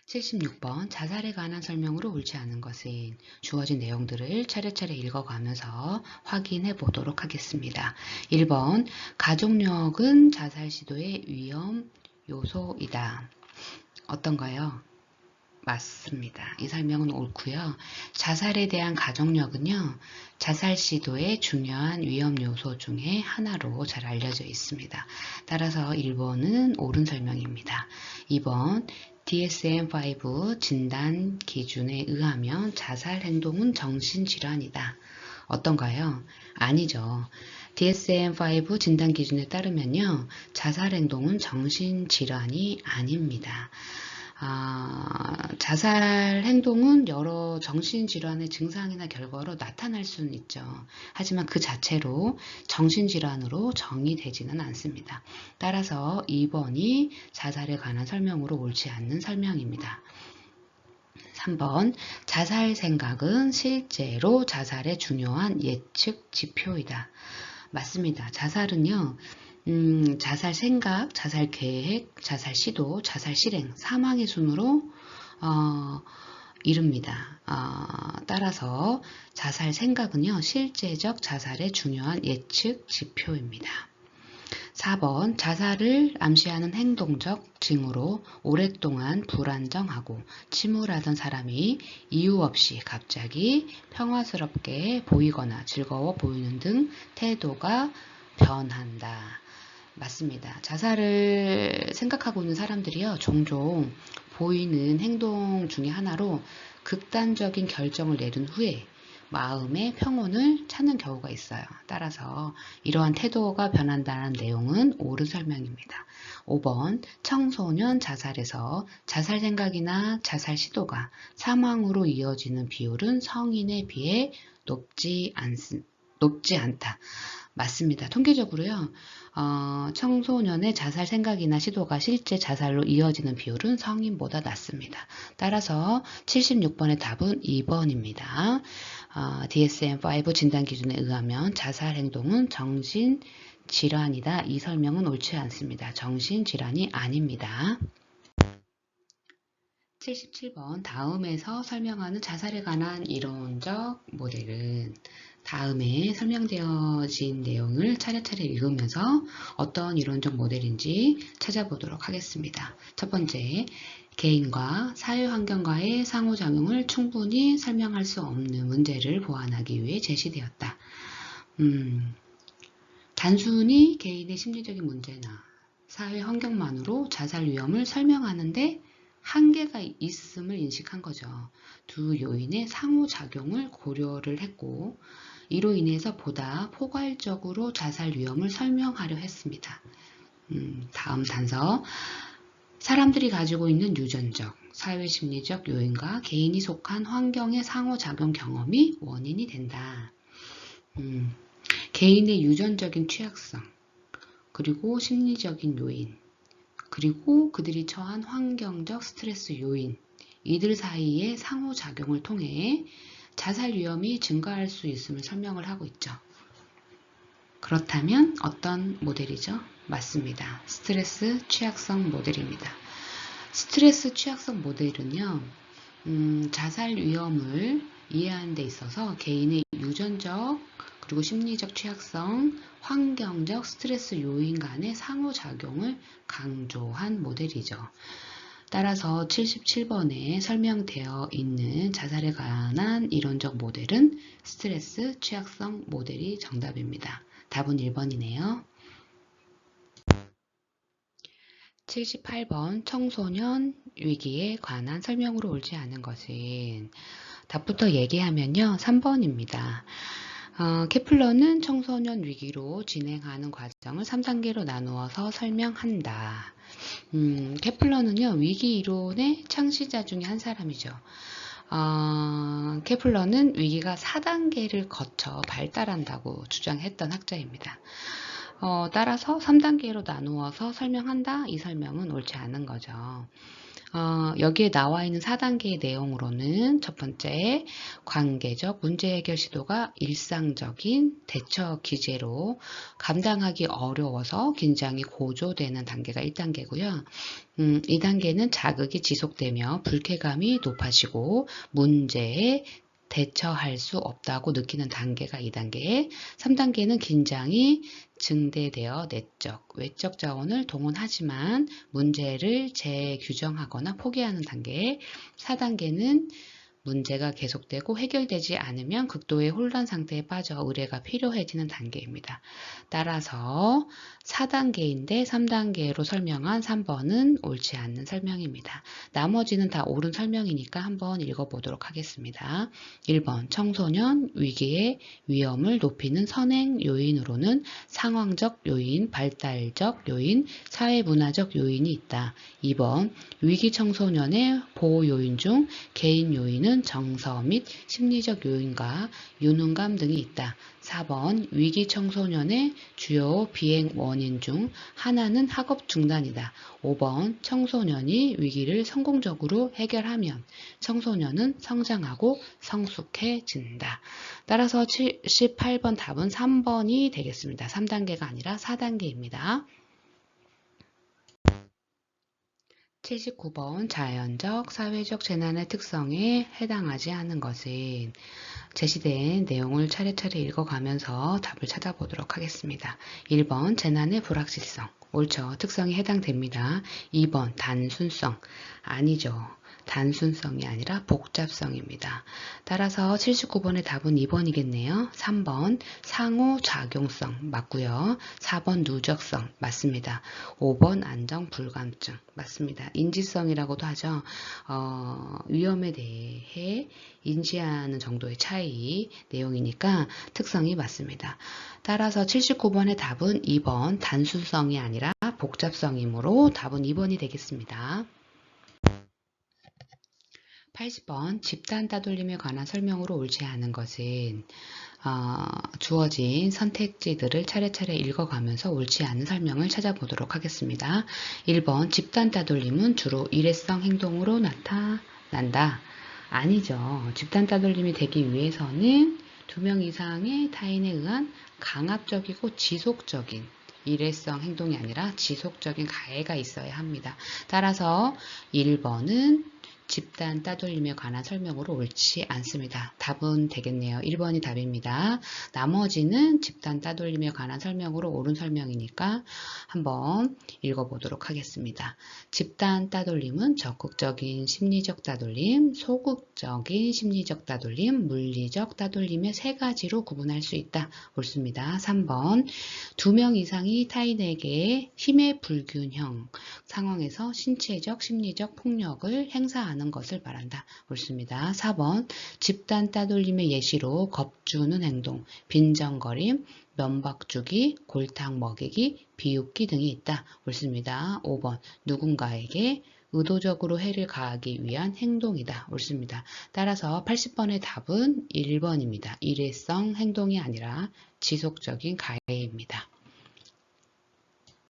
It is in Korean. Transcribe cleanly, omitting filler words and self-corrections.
76번 자살에 관한 설명으로 옳지 않은 것은 주어진 내용들을 차례차례 읽어가면서 확인해 보도록 하겠습니다. 1번 가족력은 자살 시도의 위험 요소이다. 어떤가요? 맞습니다. 이 설명은 옳고요. 자살에 대한 가족력은요, 자살 시도의 중요한 위험 요소 중에 하나로 잘 알려져 있습니다. 따라서 1번은 옳은 설명입니다. 2번 DSM-5 진단 기준에 의하면 자살 행동은 정신질환이다. 어떤가요? 아니죠. DSM-5 진단 기준에 따르면요, 자살 행동은 정신질환이 아닙니다. 자살 행동은 여러 정신질환의 증상이나 결과로 나타날 수는 있죠. 하지만 그 자체로 정신질환으로 정의되지는 않습니다. 따라서 2번이 자살에 관한 설명으로 옳지 않는 설명입니다. 3번 자살 생각은 실제로 자살의 중요한 예측 지표이다. 맞습니다. 자살은요. 자살 생각, 자살 계획, 자살 시도, 자살 실행, 사망의 순으로 이릅니다. 따라서 자살 생각은요, 실제적 자살의 중요한 예측 지표입니다. 4번 자살을 암시하는 행동적 징후로 오랫동안 불안정하고 침울하던 사람이 이유 없이 갑자기 평화스럽게 보이거나 즐거워 보이는 등 태도가 변한다. 맞습니다. 자살을 생각하고 있는 사람들이요, 종종 보이는 행동 중에 하나로 극단적인 결정을 내린 후에 마음의 평온을 찾는 경우가 있어요. 따라서 이러한 태도가 변한다는 내용은 옳은 설명입니다. 5번 청소년 자살에서 자살 생각이나 자살 시도가 사망으로 이어지는 비율은 성인에 비해 높지 않다. 맞습니다. 통계적으로요, 청소년의 자살 생각이나 시도가 실제 자살로 이어지는 비율은 성인보다 낮습니다. 따라서 76번의 답은 2번입니다. DSM-5 진단 기준에 의하면 자살 행동은 정신질환이다. 이 설명은 옳지 않습니다. 정신질환이 아닙니다. 77번 다음에서 설명하는 자살에 관한 이론적 모델은 다음에 설명되어진 내용을 차례차례 읽으면서 어떤 이론적 모델인지 찾아보도록 하겠습니다. 첫 번째, 개인과 사회환경과의 상호작용을 충분히 설명할 수 없는 문제를 보완하기 위해 제시되었다. 단순히 개인의 심리적인 문제나 사회환경만으로 자살 위험을 설명하는데 한계가 있음을 인식한 거죠. 두 요인의 상호작용을 고려를 했고 이로 인해서 보다 포괄적으로 자살 위험을 설명하려 했습니다. 다음 단서 사람들이 가지고 있는 유전적, 사회심리적 요인과 개인이 속한 환경의 상호작용 경험이 원인이 된다. 개인의 유전적인 취약성, 그리고 심리적인 요인, 그리고 그들이 처한 환경적 스트레스 요인, 이들 사이의 상호작용을 통해 자살 위험이 증가할 수 있음을 설명을 하고 있죠. 그렇다면 어떤 모델이죠? 맞습니다. 스트레스 취약성 모델입니다. 스트레스 취약성 모델은요, 자살 위험을 이해하는 데 있어서 개인의 유전적 그리고 심리적 취약성, 환경적 스트레스 요인 간의 상호작용을 강조한 모델이죠. 따라서 77번에 설명되어 있는 자살에 관한 이론적 모델은 스트레스 취약성 모델이 정답입니다. 답은 1번이네요. 78번 청소년 위기에 관한 설명으로 옳지 않은 것은 답부터 얘기하면요. 3번입니다. 케플러는 청소년 위기로 진행하는 과정을 3단계로 나누어서 설명한다. 케플러는요, 위기 이론의 창시자 중에 한 사람이죠. 케플러는 위기가 4단계를 거쳐 발달한다고 주장했던 학자입니다. 따라서 3단계로 나누어서 설명한다. 이 설명은 옳지 않은 거죠. 여기에 나와 있는 4단계의 내용으로는 첫 번째, 관계적 문제 해결 시도가 일상적인 대처 기제로 감당하기 어려워서 긴장이 고조되는 단계가 1단계고요. 2단계는 자극이 지속되며 불쾌감이 높아지고 문제에 대처할 수 없다고 느끼는 단계가 2단계, 3단계는 긴장이 증대되어 내적, 외적 자원을 동원하지만 문제를 재규정하거나 포기하는 단계, 4단계는 문제가 계속되고 해결되지 않으면 극도의 혼란 상태에 빠져 의뢰가 필요해지는 단계입니다. 따라서 4단계인데 3단계로 설명한 3번은 옳지 않는 설명입니다. 나머지는 다 옳은 설명이니까 한번 읽어보도록 하겠습니다. 1번, 청소년 위기의 위험을 높이는 선행 요인으로는 상황적 요인, 발달적 요인, 사회문화적 요인이 있다. 2번, 위기 청소년의 보호 요인 중 개인 요인은 정서 및 심리적 요인과 유능감 등이 있다. 4번, 위기 청소년의 주요 비행 원인 중 하나는 학업 중단이다. 5번, 청소년이 위기를 성공적으로 해결하면 청소년은 성장하고 성숙해진다. 따라서 78번 답은 3번이 되겠습니다. 3단계가 아니라 4단계입니다. 79번 자연적, 사회적 재난의 특성에 해당하지 않은 것은 제시된 내용을 차례차례 읽어가면서 답을 찾아보도록 하겠습니다. 1번 재난의 불확실성, 옳죠. 특성이 해당됩니다. 2번 단순성, 아니죠. 단순성이 아니라 복잡성입니다. 따라서 79번의 답은 2번이겠네요. 3번 상호작용성 맞고요. 4번 누적성 맞습니다. 5번 안정불감증 맞습니다. 인지성이라고도 하죠. 위험에 대해 인지하는 정도의 차이 내용이니까 특성이 맞습니다. 따라서 79번의 답은 2번 단순성이 아니라 복잡성이므로 답은 2번이 되겠습니다. 80번 집단 따돌림에 관한 설명으로 옳지 않은 것은 주어진 선택지들을 차례차례 읽어가면서 옳지 않은 설명을 찾아보도록 하겠습니다. 1번 집단 따돌림은 주로 일회성 행동으로 나타난다. 아니죠. 집단 따돌림이 되기 위해서는 2명 이상의 타인에 의한 강압적이고 지속적인 일회성 행동이 아니라 지속적인 가해가 있어야 합니다. 따라서 1번은 집단 따돌림에 관한 설명으로 옳지 않습니다. 답은 되겠네요. 1번이 답입니다. 나머지는 집단 따돌림에 관한 설명으로 옳은 설명이니까 한번 읽어보도록 하겠습니다. 집단 따돌림은 적극적인 심리적 따돌림, 소극적인 심리적 따돌림, 물리적 따돌림의 세 가지로 구분할 수 있다. 옳습니다. 3번 2명 이상이 타인에게 힘의 불균형 상황에서 신체적, 심리적 폭력을 행사하는 것을 말한다. 옳습니다. 4번 집단 따돌림의 예시로 겁주는 행동, 빈정거림, 면박주기, 골탕 먹이기, 비웃기 등이 있다. 옳습니다. 5번 누군가에게 의도적으로 해를 가하기 위한 행동이다. 옳습니다. 따라서 80번의 답은 1번입니다. 일회성 행동이 아니라 지속적인 가해입니다.